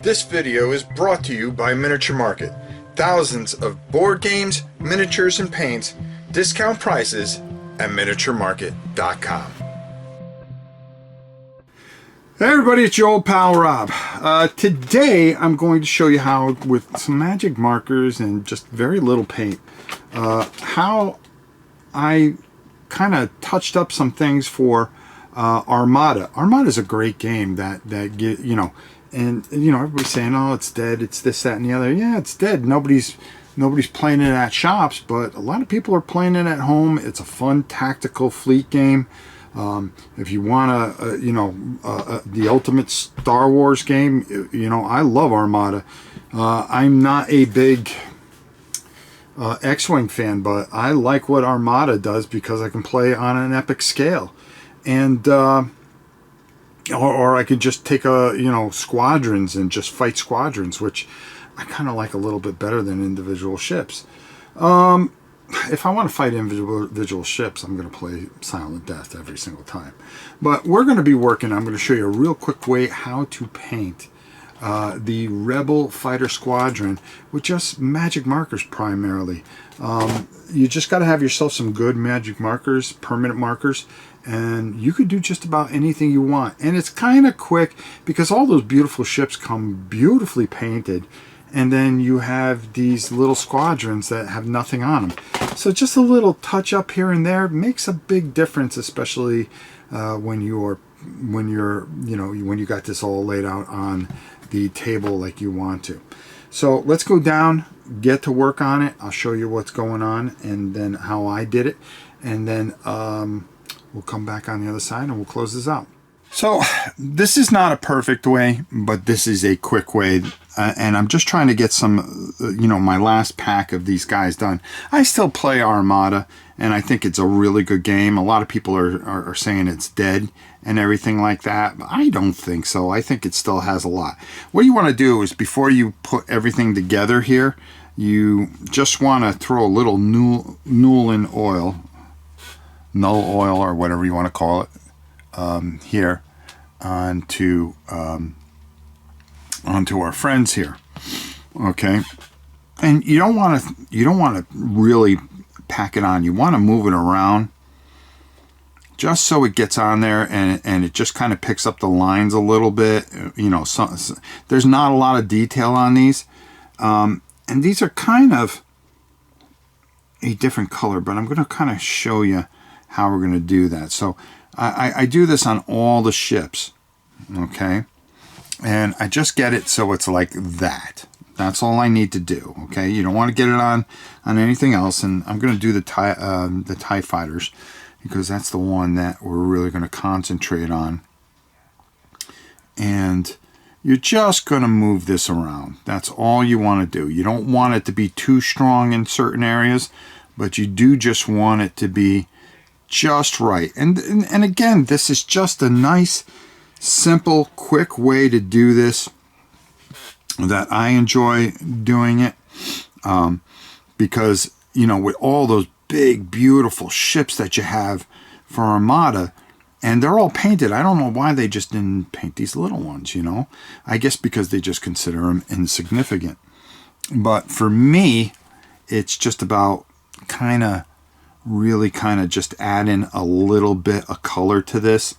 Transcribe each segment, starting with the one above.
This video is brought to you by Miniature Market. Thousands of board games, miniatures, and paints, discount prices at miniaturemarket.com. Hey everybody, it's your old pal Rob. Today I'm going to show you how, with some magic markers and just very little paint, how I kind of touched up some things for Armada. Armada is a great game that you know, and you know, everybody's saying, oh, it's dead, it's this, that, and the other. Yeah, it's dead. Nobody's playing it at shops, but a lot of people are playing it at home. It's a fun tactical fleet game. If you want the ultimate Star Wars game, you know, I love Armada. I'm not a big X-Wing fan, but I like what Armada does because I can play on an epic scale. And or I could just take Squadrons and just fight Squadrons, which I kind of like a little bit better than individual ships. If I want to fight individual ships, I'm going to play Silent Death every single time. But we're going to be I'm going to show you a real quick way how to paint the Rebel Fighter Squadron with just magic markers primarily. You just got to have yourself some good magic markers, permanent markers, and you could do just about anything you want. And it's kind of quick because all those beautiful ships come beautifully painted. And then you have these little squadrons that have nothing on them. So just a little touch up here and there makes a big difference, especially when you got this all laid out on the table like you want to. So let's go down, get to work on it. I'll show you what's going on and then how I did it. And then we'll come back on the other side and we'll close this out. So this is not a perfect way, but this is a quick way, and I'm just trying to get some, my last pack of these guys done. I still play Armada, and I think it's a really good game. A lot of people are saying it's dead and everything like that, but I don't think so. I think it still has a lot. What you want to do is, before you put everything together here, you just want to throw a little Newland oil, null oil, or whatever you want to call it, here onto our friends here. Okay, and you don't want to really pack it on. You want to move it around just so it gets on there and it just kind of picks up the lines a little bit. There's not a lot of detail on these, and these are kind of a different color, but I'm going to kind of show you how we're going to do that. So I do this on all the ships, okay? And I just get it so it's like that. That's all I need to do, okay? You don't want to get it on anything else. And I'm going to do the TIE fighters because that's the one that we're really going to concentrate on. And you're just going to move this around. That's all you want to do. You don't want it to be too strong in certain areas, but you do just want it to be just right. And again, this is just a nice, simple, quick way to do this that I enjoy doing it, because with all those big beautiful ships that you have for Armada, and they're all painted. I don't know why they just didn't paint these little ones. I guess because they just consider them insignificant. But for me, it's just about really just add in a little bit of color to this,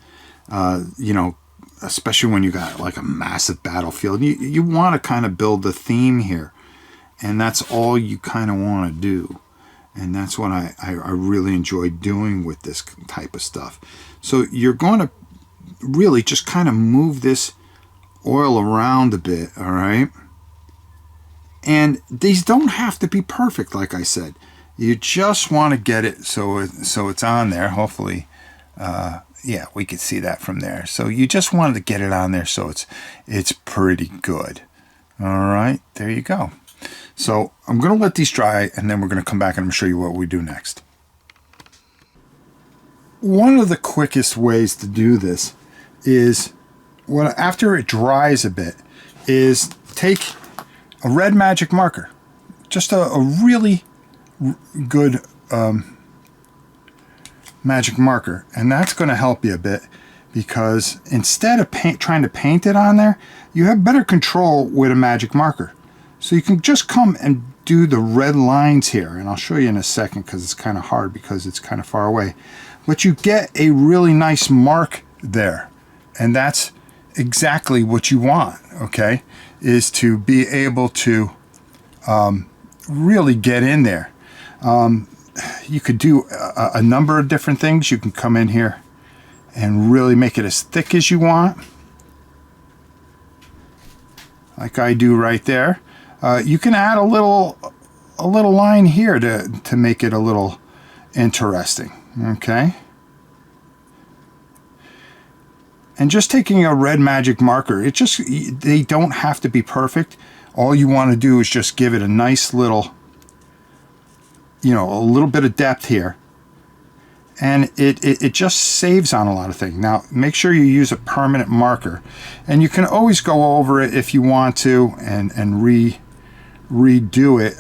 especially when you got like a massive battlefield. You want to kind of build the theme here, and that's all you kind of want to do. And that's what I really enjoy doing with this type of stuff. So you're going to really just kind of move this oil around a bit, all right? And these don't have to be perfect, like I said. You just want to get it so it's on there. Hopefully, yeah, we could see that from there. So you just wanted to get it on there so it's pretty good. All right, there you go. So I'm going to let these dry, and then we're going to come back and I'm going to show you what we do next. One of the quickest ways to do this is, after it dries a bit, is take a red magic marker, just a really good magic marker, and that's going to help you a bit because instead of trying to paint it on there, you have better control with a magic marker. So you can just come and do the red lines here, and I'll show you in a second because it's kind of hard because it's kind of far away. But you get a really nice mark there, and that's exactly what you want, okay, is to be able to really get in there. You could do a number of different things. You can come in here and really make it as thick as you want, like I do right there. You can add a little line here to make it a little interesting, okay? And just taking a red magic marker, they don't have to be perfect. All you want to do is just give it a nice little, a little bit of depth here. And it just saves on a lot of things. Now, make sure you use a permanent marker. And you can always go over it if you want to and redo it.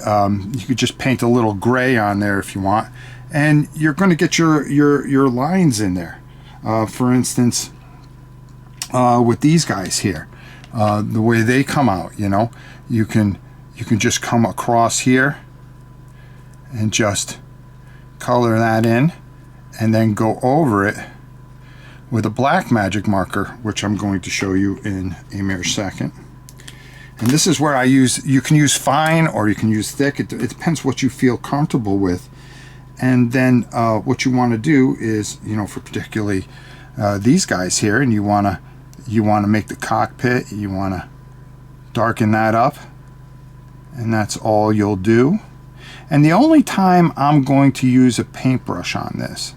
You could just paint a little gray on there if you want. And you're going to get your lines in there. For instance, with these guys here, the way they come out, you can just come across here and just color that in, and then go over it with a black magic marker, which I'm going to show you in a mere second. And this is where you can use fine or you can use thick. It depends what you feel comfortable with. And then what you want to do is, for particularly these guys here, and you want to make the cockpit, you want to darken that up, and that's all you'll do. And the only time I'm going to use a paintbrush on this,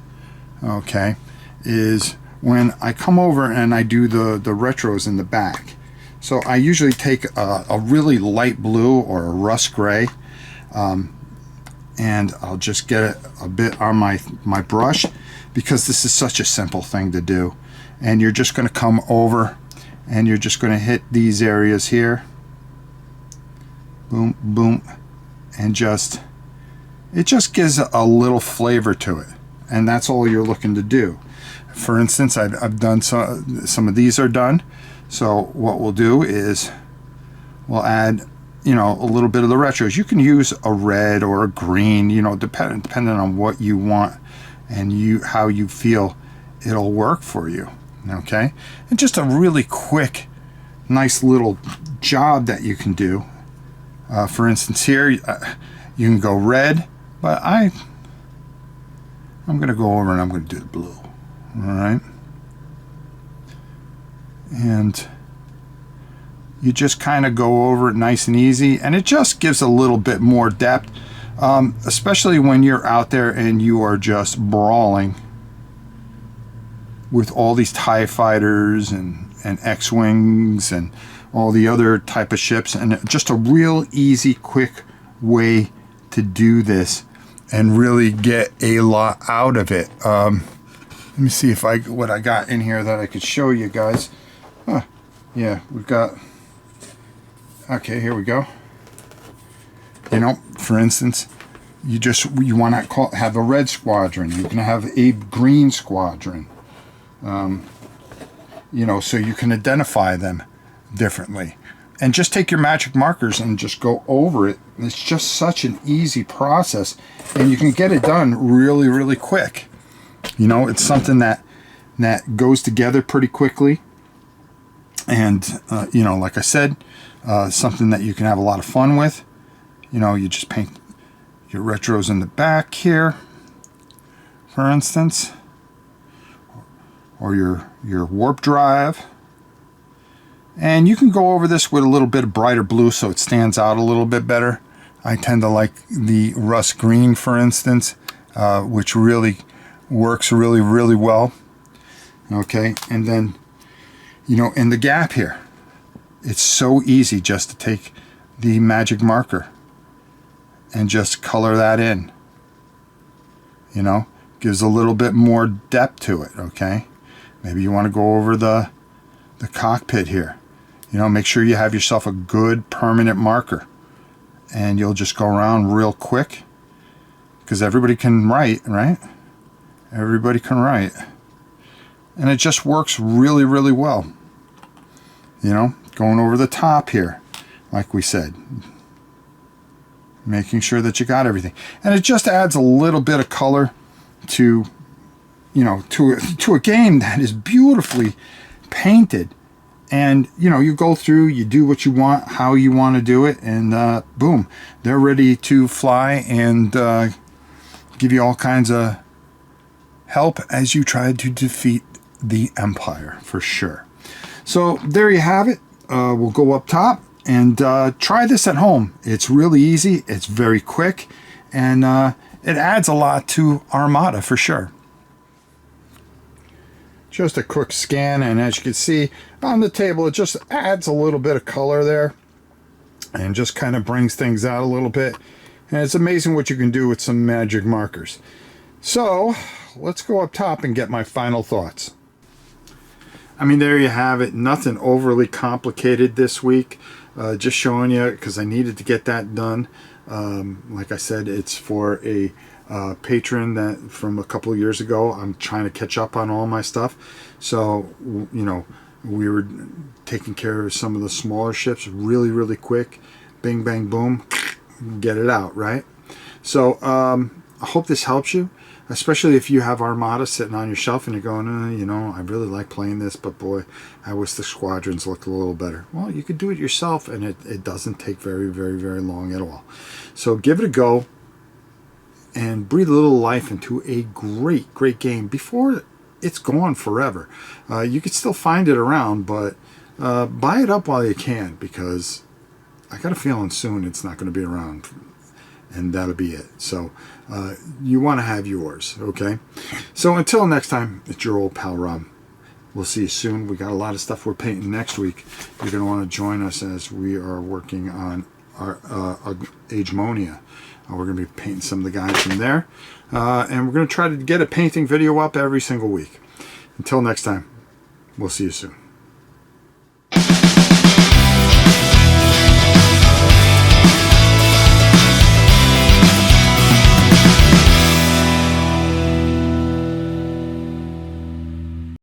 okay, is when I come over and I do the retros in the back. So I usually take a really light blue or a rust gray, and I'll just get it a bit on my brush, because this is such a simple thing to do. And you're just going to come over and you're just going to hit these areas here, boom, boom, and it just gives a little flavor to it, and that's all you're looking to do. For instance, I've done some of these are done. So what we'll do is we'll add, a little bit of the retros. You can use a red or a green, depending on what you want and how you feel it'll work for you. Okay, and just a really quick, nice little job that you can do. For instance, here you can go red, but I'm going to go over and I'm going to do the blue. All right, and you just kind of go over it nice and easy, and it just gives a little bit more depth, especially when you're out there and you are just brawling with all these TIE fighters and X-Wings and all the other type of ships. And just a real easy, quick way to do this and really get a lot out of it. Let me see what I got in here that I could show you guys. Yeah, we've got, okay, here we go. For instance, you want to have a red squadron. You can have a green squadron. So you can identify them differently, and just take your magic markers and just go over it. It's just such an easy process, and you can get it done really, really quick. It's something that goes together pretty quickly, and like I said, something that you can have a lot of fun with. You just paint your retros in the back here, for instance, or your warp drive, and you can go over this with a little bit of brighter blue so it stands out a little bit better. I tend to like the rust green, for instance, which really works really, really well. Okay, and then in the gap here, it's so easy just to take the magic marker and just color that in. Gives a little bit more depth to it. Okay, maybe you want to go over the cockpit here. Make sure you have yourself a good permanent marker, and you'll just go around real quick, because everybody can write, right? Everybody can write. and it just works really, really well. You know, going over the top here, like we said, making sure that you got everything, and it just adds a little bit of color to, you know, to a game that is beautifully painted. And you know, you go through, you do what you want, how you want to do it, and boom, they're ready to fly and give you all kinds of help as you try to defeat the Empire, for sure. So there you have it. We'll go up top and try this at home. It's really easy, it's very quick, and it adds a lot to Armada for sure. Just a quick scan, and as you can see on the table, it just adds a little bit of color there and just kind of brings things out a little bit. And it's amazing what you can do with some magic markers. So let's go up top and get my final thoughts. I mean, there you have it. Nothing overly complicated this week. Just showing you because I needed to get that done. Like I said, it's for a patron that from a couple of years ago. I'm trying to catch up on all my stuff. So, you know, we were taking care of some of the smaller ships really, really quick. Bing, bang, boom. Get it out, right? So, I hope this helps you. Especially if you have Armada sitting on your shelf and you're going, you know, I really like playing this, but boy, I wish the Squadrons looked a little better. Well, you could do it yourself, and it doesn't take very, very, very long at all. So give it a go and breathe a little life into a great, great game before it's gone forever. You could still find it around, but buy it up while you can, because I got a feeling soon it's not going to be around. And that'll be it. So you want to have yours, okay? So until next time, it's your old pal Rob. We'll see you soon. We got a lot of stuff we're painting next week. You're going to want to join us as we are working on our Agemonia. We're going to be painting some of the guys from there. And we're going to try to get a painting video up every single week. Until next time, we'll see you soon.